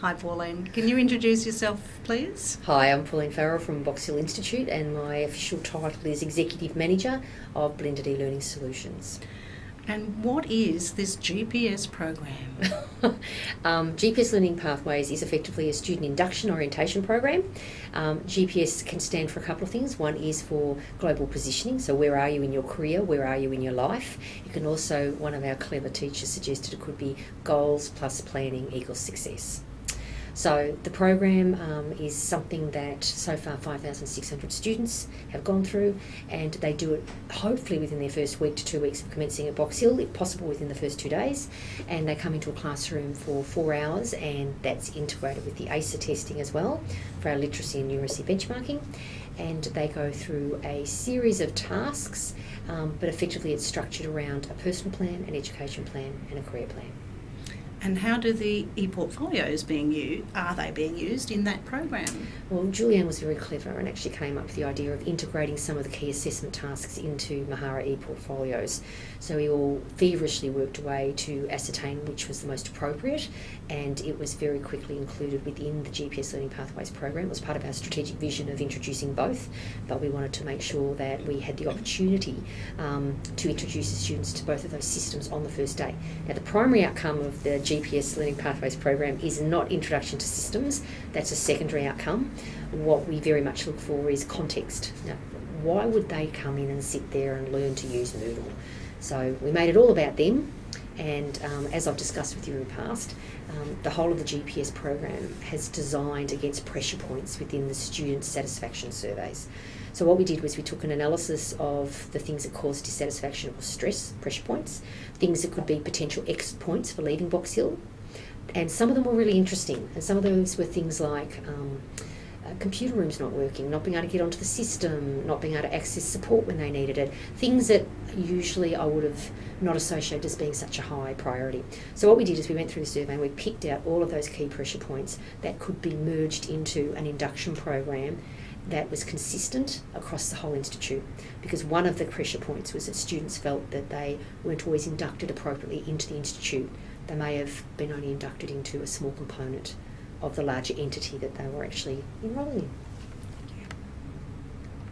Hi Pauline, can you introduce yourself please? Hi, I'm Pauline Farrell from Box Hill Institute and my official title is Executive Manager of Blended E-Learning Solutions. And what is this GPS program? GPS Learning Pathways is effectively a student induction orientation program. GPS can stand for a couple of things. One is for global positioning, so where are you in your career, where are you in your life. It can also, one of our clever teachers suggested it could be goals plus planning equals success. So the program is something that so far 5,600 students have gone through, and they do it hopefully within their first week to 2 weeks of commencing at Box Hill, if possible within the first 2 days. And they come into a classroom for 4 hours, and that's integrated with the ACER testing as well for our literacy and numeracy benchmarking. And they go through a series of tasks, but effectively it's structured around a personal plan, an education plan and a career plan. And how do the e-portfolios are they being used in that program? Well, Julianne was very clever and actually came up with the idea of integrating some of the key assessment tasks into Mahara e-portfolios. So we all feverishly worked away to ascertain which was the most appropriate, and it was very quickly included within the GPS Learning Pathways program. It was part of our strategic vision of introducing both, but we wanted to make sure that we had the opportunity to introduce the students to both of those systems on the first day. Now, the primary outcome of the GPS Learning Pathways program is not introduction to systems. That's a secondary outcome. What we very much look for is context. Now, why would they come in and sit there and learn to use Moodle? So we made it all about them, and as I've discussed with you in the past, the whole of the GPS program has designed against pressure points within the student satisfaction surveys. So what we did was we took an analysis of the things that cause dissatisfaction or stress, pressure points, things that could be potential exit points for leaving Box Hill, and some of them were really interesting, and some of those were things like computer rooms not working, not being able to get onto the system, not being able to access support when they needed it, things that usually I would have not associated as being such a high priority. So what we did is we went through the survey and we picked out all of those key pressure points that could be merged into an induction program that was consistent across the whole institute, because one of the pressure points was that students felt that they weren't always inducted appropriately into the institute. They may have been only inducted into a small component of the larger entity that they were actually enrolling in.